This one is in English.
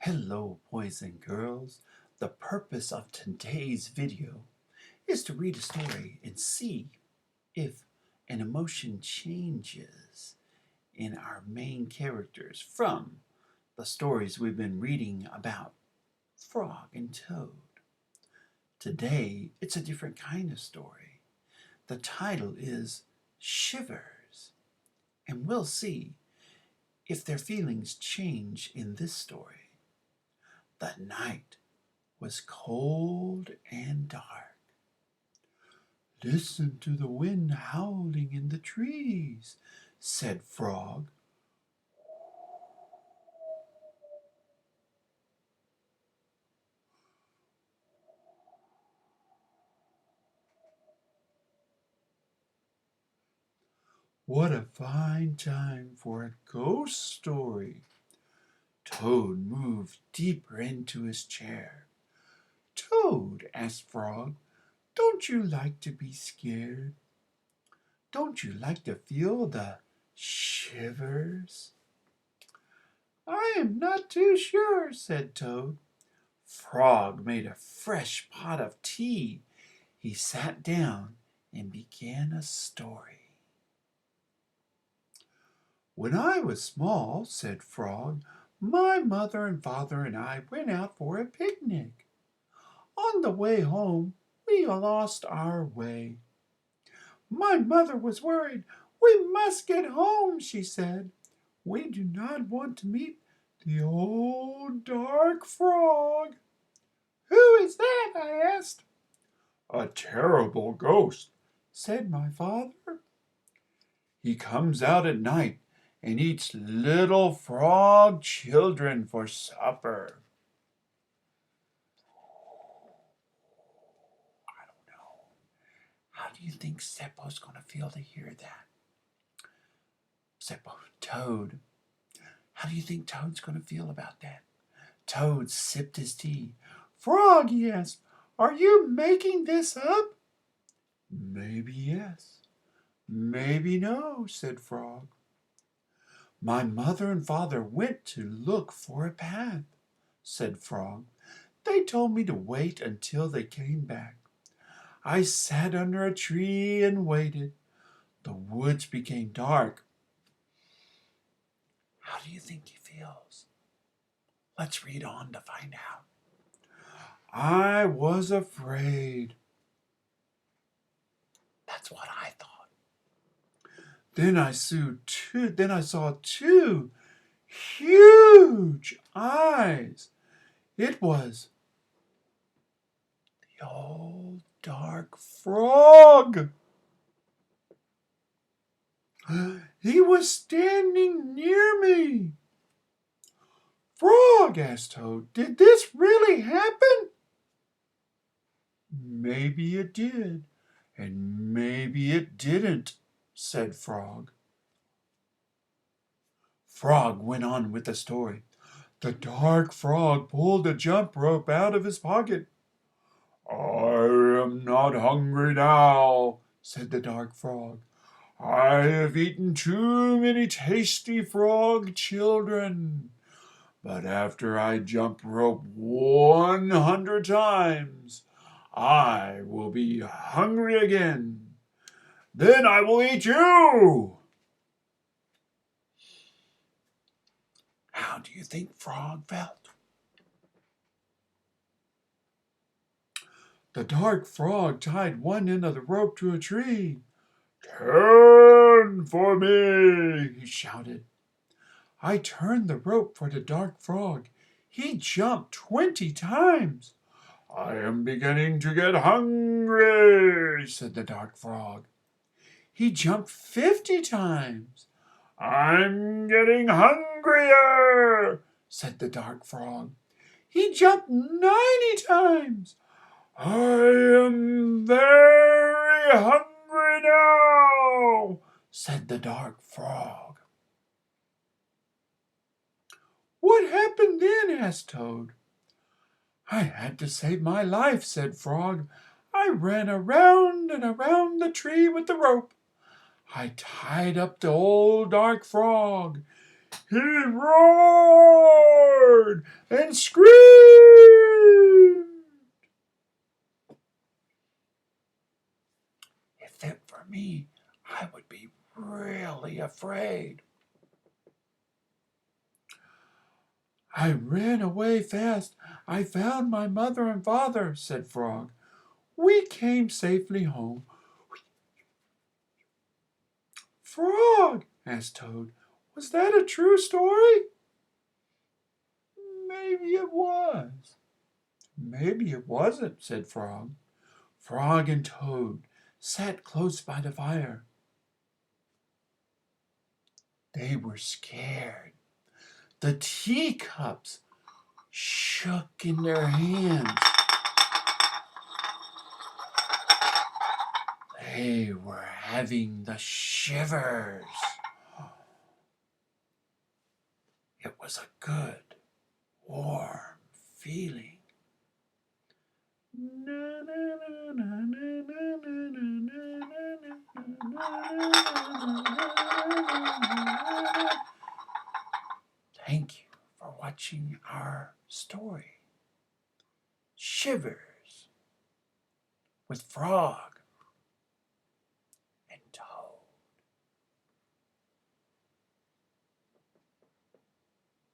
Hello, boys and girls. The purpose of today's video is to read a story and see if an emotion changes in our main characters from the stories we've been reading about Frog and Toad. Today, it's a different kind of story. The title is Shivers, and we'll see if their feelings change in this story. The night was cold and dark. "Listen to the wind howling in the trees," said Frog. "What a fine time for a ghost story." Toad moved deeper into his chair. "Toad," asked Frog, "don't you like to be scared? Don't you like to feel the shivers?" "I am not too sure," said Toad. Frog made a fresh pot of tea. He sat down and began a story. "When I was small," said Frog, "my mother and father and I went out for a picnic. On the way home, we lost our way. My mother was worried. 'We must get home,' she said. 'We do not want to meet the old dark frog.' 'Who is that?' I asked. 'A terrible ghost,' said my father. 'He comes out at night and eats little frog children for supper.'" I don't know. How do you think Seppo's going to feel to hear that? Toad. How do you think Toad's going to feel about that? Toad sipped his tea. "Frog," he asked, "are you making this up?" "Maybe yes, maybe no," said Frog. "My mother and father went to look for a path," said Frog. "They told me to wait until they came back. I sat under a tree and waited. The woods became dark." How do you think he feels? Let's read on to find out. "I was afraid." That's what I thought. Then I saw two huge eyes. It was the old dark frog. He was standing near me. "Frog," asked Toad, "did this really happen?" "Maybe it did, and maybe it didn't," said Frog. Frog went on with the story. "The dark frog pulled a jump rope out of his pocket. 'I am not hungry now,' said the dark frog. 'I have eaten too many tasty frog children. But after I jump rope 100 times, I will be hungry again. Then I will eat you.'" How do you think Frog felt? The dark frog tied one end of the rope to a tree. "Turn for me," he shouted. I turned the rope for the dark frog. He jumped 20 times. "I am beginning to get hungry," said the dark frog. He jumped 50 times. "I'm getting hungrier," said the dark frog. He jumped 90 times. "I am very hungry now," said the dark frog. "What happened then?" asked Toad. "I had to save my life," said Frog. "I ran around and around the tree with the rope. I tied up the old dark frog. He roared shivered and screamed. If it were me, I would be really afraid. I ran away fast. I found my mother and father, said Frog. We came safely home. Frog, asked Toad, was that a true story? Maybe it was. Maybe it wasn't, said Frog. Frog and Toad sat close by the fire. They were scared. The teacups shook in their hands. They were having the shivers. It was a good, warm feeling. Thank you for watching our story, Shivers with Frog